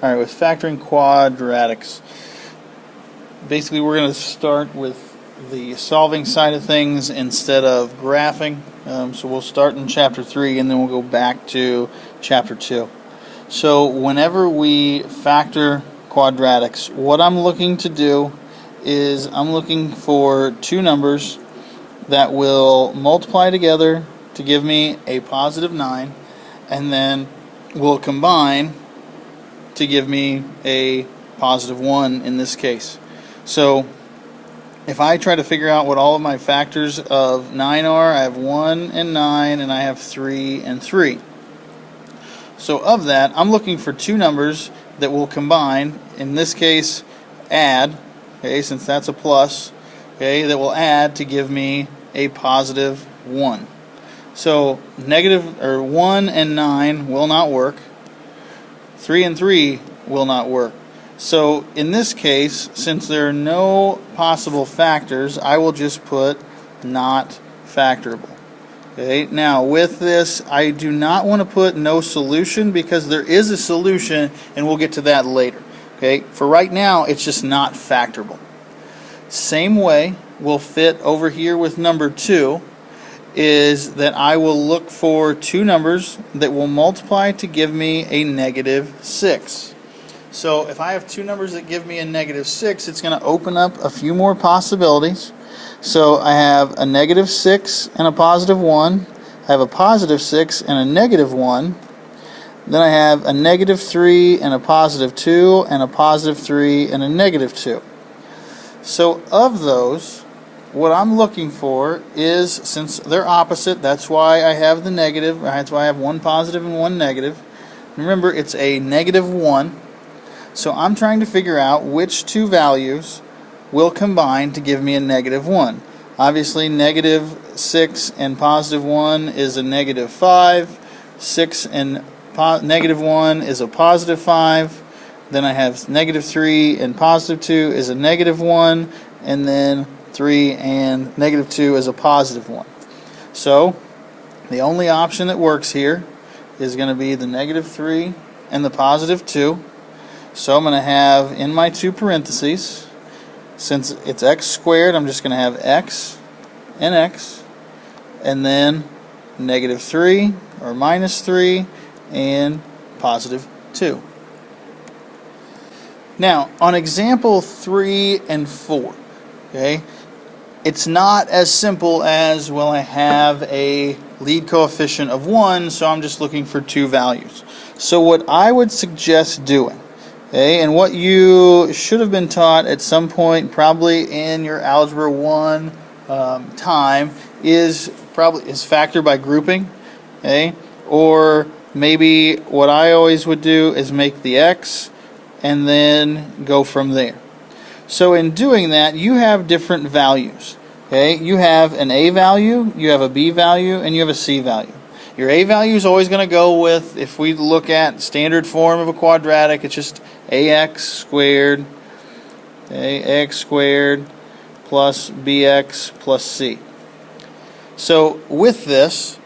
Alright, with factoring quadratics, basically we're going to start with the solving side of things instead of graphing. So we'll start in Chapter 3 and then we'll go back to Chapter 2. So whenever we factor quadratics, what I'm looking to do is I'm looking for two numbers that will multiply together to give me a positive 9, and then will combine to give me a positive 1 in this case. So if I try to figure out what all of my factors of 9 are, I have 1 and 9, and I have 3 and 3. So of that, I'm looking for two numbers that will combine, in this case add, okay, since that's a plus, okay, that will add to give me a positive 1. So negative or 1 and 9 will not work. 3 and 3 will not work. So in this case, since there are no possible factors, I will just put not factorable. Okay, now with this, I do not want to put no solution because there is a solution, and we'll get to that later. Okay, for right now, it's just not factorable. Same way will fit over here with number 2, is that I will look for two numbers that will multiply to give me a negative 6. So if I have two numbers that give me a negative 6, it's going to open up a few more possibilities. So I have a negative 6 and a positive 1. I have a positive 6 and a negative 1. Then I have a negative 3 and a positive 2, and a positive 3 and a negative 2. So of those, what I'm looking for is, since they're opposite, that's why I have the negative, that's why I have one positive and one negative. Remember, it's a negative 1. So I'm trying to figure out which two values will combine to give me a negative 1. Obviously, negative 6 and positive 1 is a negative 5. 6 and negative 1 is a positive 5. Then I have negative 3 and positive 2 is a negative 1. And then 3 and negative 2 is a positive 1. So the only option that works here is going to be the negative 3 and the positive 2. So I'm going to have in my two parentheses, since it's x squared, I'm just going to have x, and then negative 3 or minus 3 and positive 2. Now on example 3 and 4, okay, it's not as simple as, well, I have a lead coefficient of 1, so I'm just looking for two values. So what I would suggest doing, okay, and what you should have been taught at some point, probably in your Algebra 1 time, is factor by grouping, okay, or maybe what I always would do is make the x and then go from there. So in doing that, you have different values. Okay, you have an A value, you have a B value, and you have a C value. Your A value is always going to go with, if we look at standard form of a quadratic, it's just ax squared, okay, ax squared plus bx plus c. So with this,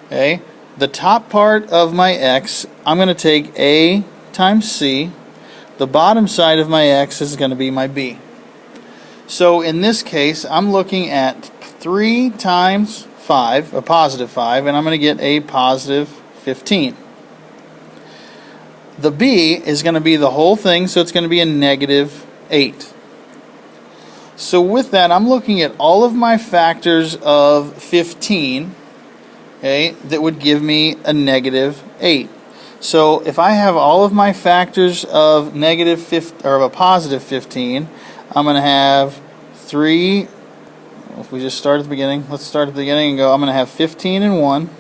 okay, the top part of my x, I'm going to take A times c. The bottom side of my x is going to be my b. So in this case, I'm looking at 3 times 5, a positive 5, and I'm going to get a positive 15. The b is going to be the whole thing, so it's going to be a negative 8. So with that, I'm looking at all of my factors of 15, okay, that would give me a negative 8. So if I have all of my factors of negative 15, or of a positive 15, I'm going to have 3, if we just start at the beginning, let's start at the beginning and go, I'm going to have 15 and 1.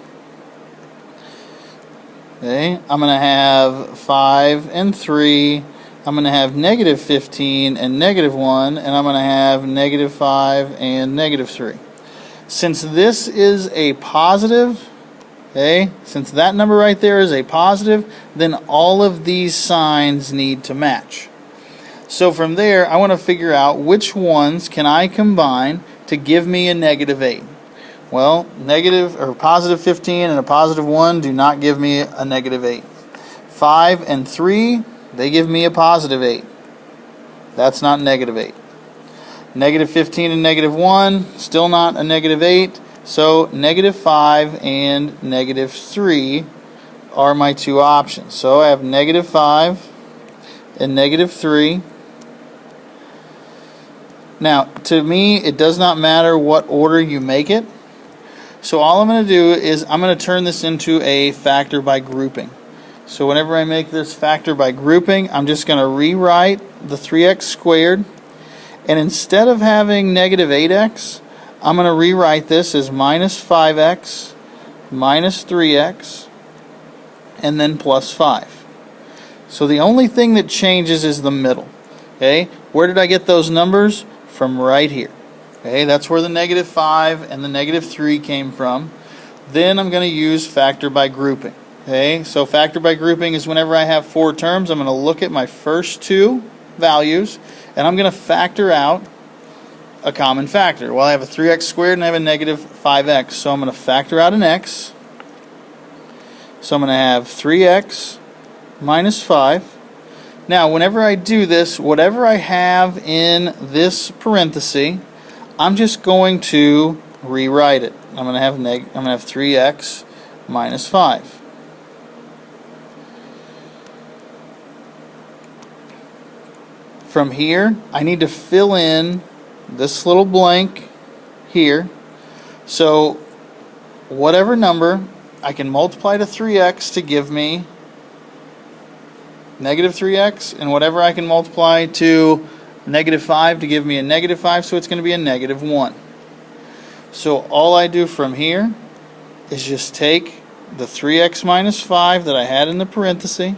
Okay, I'm going to have 5 and 3. I'm going to have negative 15 and negative 1, and I'm going to have negative 5 and negative 3. Since this is a positive, okay, since that number right there is a positive, then all of these signs need to match. So from there, I want to figure out which ones can I combine to give me a negative 8. Well, negative or positive 15 and a positive 1 do not give me a negative 8. 5 and 3 They give me a positive 8. That's not negative 8. Negative 15 and negative 1, still not a negative 8. So negative 5 and negative 3 are my two options. So I have negative 5 and negative 3. Now, to me, it does not matter what order you make it. So all I'm going to do is I'm going to turn this into a factor by grouping. So whenever I make this factor by grouping, I'm just going to rewrite the 3x squared. And instead of having negative 8x, I'm going to rewrite this as minus 5x minus 3x and then plus 5. So the only thing that changes is the middle. Okay, where did I get those numbers? From right here. Okay, that's where the negative 5 and the negative 3 came from. Then I'm going to use factor by grouping. Okay, so factor by grouping is whenever I have 4 terms, I'm going to look at my first 2 values and I'm going to factor out a common factor. Well, I have a 3x squared and I have a negative 5x, so I'm going to factor out an x. So I'm going to have 3x minus 5. Now, whenever I do this, whatever I have in this parenthesis, I'm just going to rewrite it. I'm going to have 3x minus 5. From here, I need to fill in this little blank here. So whatever number I can multiply to 3x to give me negative 3x, and whatever I can multiply to negative 5 to give me a negative 5, so it's going to be a negative 1. So all I do from here is just take the 3x minus 5 that I had in the parenthesis,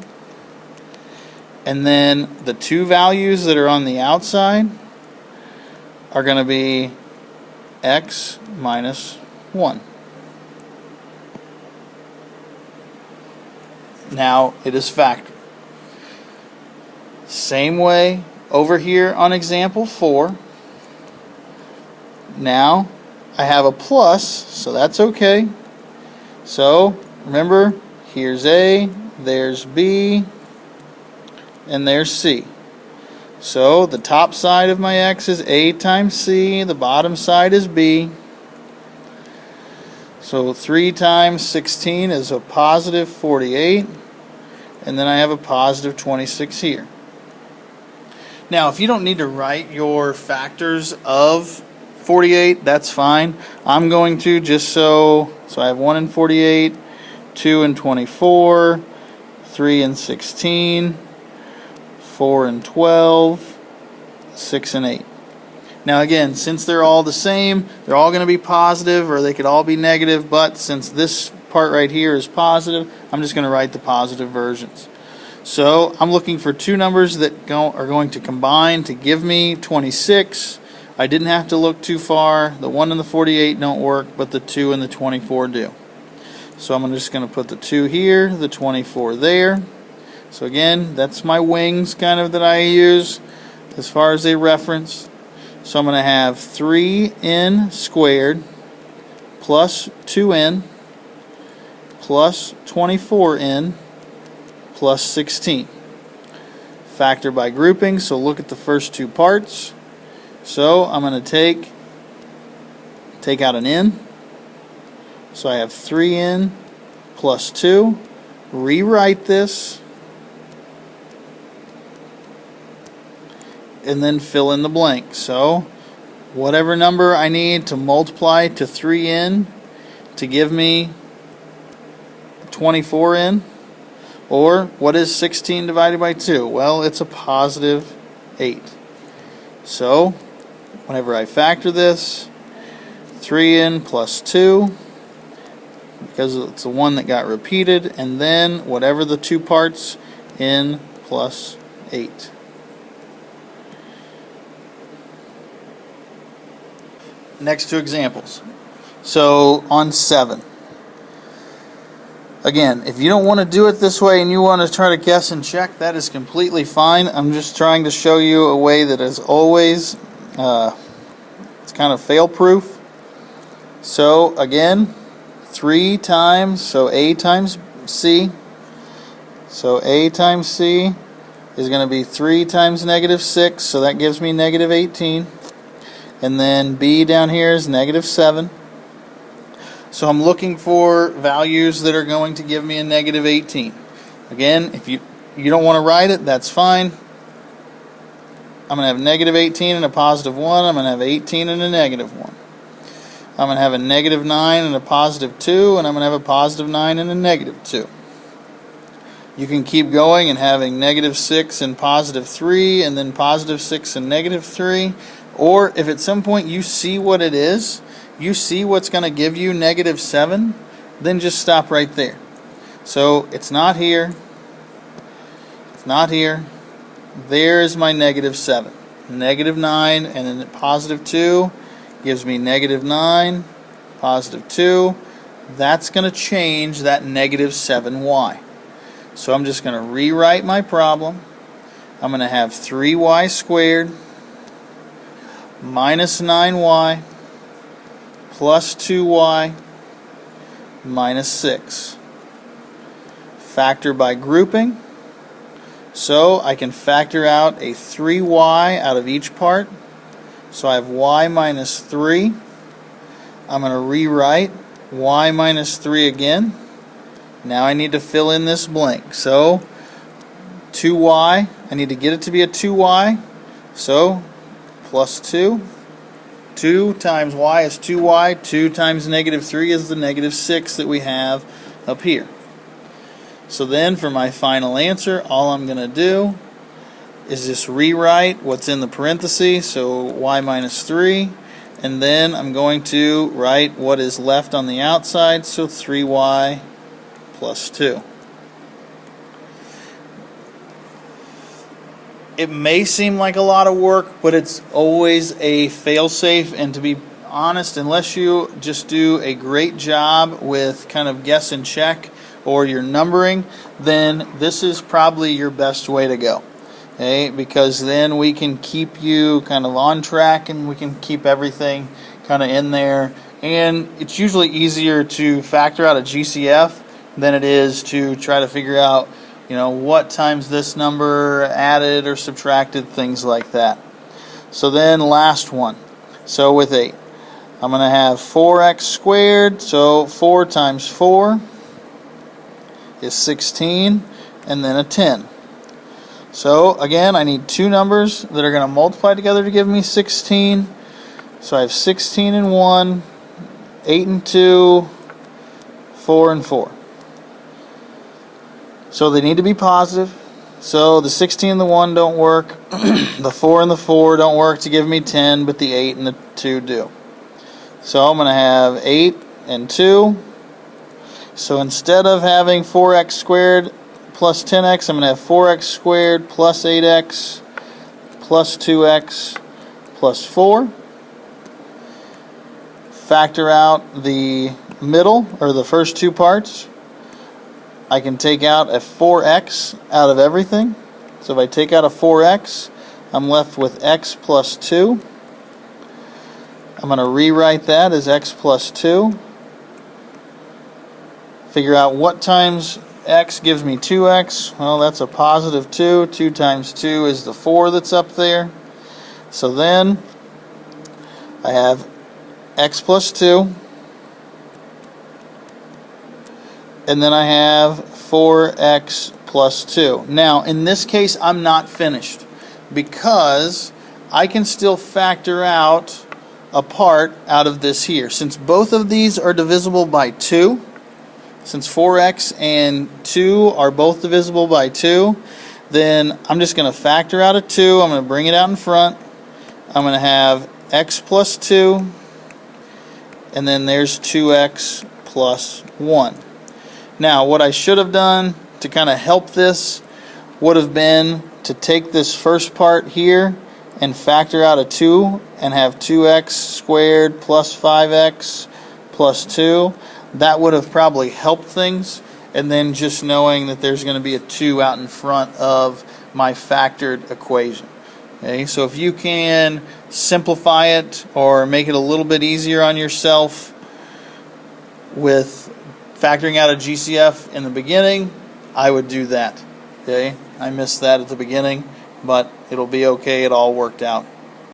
and then the 2 values that are on the outside are going to be x minus 1. Now it is factored. Same way over here on example 4. Now I have a plus, so that's okay. So remember, here's A, there's B, and there's C. So the top side of my x is A times C, the bottom side is B. So 3 times 16 is a positive 48, and then I have a positive 26 here. Now, if you don't need to write your factors of 48, that's fine. I'm going to just so I have 1 and 48, 2 and 24, 3 and 16, 4 and 12, 6 and 8. Now again, since they're all the same, they're all going to be positive, or they could all be negative, but since this part right here is positive, I'm just going to write the positive versions. So I'm looking for 2 numbers that are going to combine to give me 26. I didn't have to look too far. The 1 and the 48 don't work, but the 2 and the 24 do. So I'm just going to put the 2 here, the 24 there. So again, that's my wings kind of that I use as far as a reference. So I'm going to have 3n squared plus 2n plus 24n plus 16. Factor by grouping, so look at the first 2 parts. So I'm going to take out an n. So I have 3n plus 2. Rewrite this. And then fill in the blank. So whatever number I need to multiply to 3n to give me 24n. Or what is 16 divided by 2? Well, it's a positive 8. So whenever I factor this, 3n plus 2, because it's the one that got repeated, and then whatever the 2 parts, n plus 8. Next 2 examples. So on 7. Again, if you don't want to do it this way and you want to try to guess and check, that is completely fine. I'm just trying to show you a way that is always, it's kind of fail-proof. So again, 3 times, so A times C. So A times C is going to be 3 times negative 6, so that gives me negative 18. And then b down here is negative 7. So I'm looking for values that are going to give me a negative 18. Again, if you don't want to write it, that's fine. I'm going to have negative 18 and a positive 1. I'm going to have 18 and a negative 1. I'm going to have a negative 9 and a positive 2, and I'm going to have a positive 9 and a negative 2. You can keep going and having negative 6 and positive 3, and then positive 6 and negative 3. Or if at some point you see what it is, you see what's going to give you negative 7, then just stop right there. So it's not here. It's not here. There's my negative 7. Negative 9 and then positive 2 gives me negative 9, positive 2. That's going to change that negative 7y. So I'm just going to rewrite my problem. I'm going to have 3y squared minus 9y plus 2y minus 6. Factor by grouping. So I can factor out a 3y out of each part. So I have y minus 3. I'm going to rewrite y minus 3 again. Now I need to fill in this blank. So 2y, I need to get it to be a 2y. So plus 2. 2 times y is 2y. 2 times negative 3 is the negative 6 that we have up here. So then for my final answer, all I'm going to do is just rewrite what's in the parentheses, so y minus 3, and then I'm going to write what is left on the outside, so 3y plus 2. It may seem like a lot of work, but it's always a fail-safe, and to be honest, unless you just do a great job with kind of guess and check or your numbering, then this is probably your best way to go. Okay, because then we can keep you kind of on track and we can keep everything kind of in there. And it's usually easier to factor out a GCF than it is to try to figure out, what times this number added or subtracted, things like that. So then last one. So with 8, I'm going to have 4x squared, so 4 times 4 is 16, and then a 10. So again, I need two numbers that are going to multiply together to give me 16. So I have 16 and 1, 8 and 2, 4 and 4. So they need to be positive. So the 16 and the 1 don't work. The 4 and the 4 don't work to give me 10, but the 8 and the 2 do. So I'm going to have 8 and 2. So instead of having 4x squared plus 10x, I'm going to have 4x squared plus 8x plus 2x plus 4. Factor out the middle, or the first two parts. I can take out a 4x out of everything. So if I take out a 4x, I'm left with x plus 2. I'm going to rewrite that as x plus 2. Figure out what times x gives me 2x. Well, that's a positive 2. 2 times 2 is the 4 that's up there. So then I have x plus 2. And then I have 4x plus 2. Now, in this case, I'm not finished because I can still factor out a part out of this here. Since both of these are divisible by 2, since 4x and 2 are both divisible by 2, then I'm just going to factor out a 2. I'm going to bring it out in front. I'm going to have x plus 2, and then there's 2x plus 1. Now, what I should have done to kind of help this would have been to take this first part here and factor out a 2 and have 2x squared plus 5x plus 2. That would have probably helped things, and then just knowing that there's going to be a 2 out in front of my factored equation. Okay, so if you can simplify it or make it a little bit easier on yourself with factoring out a GCF in the beginning, I would do that. Okay. I missed that at the beginning, but it'll be okay. It all worked out.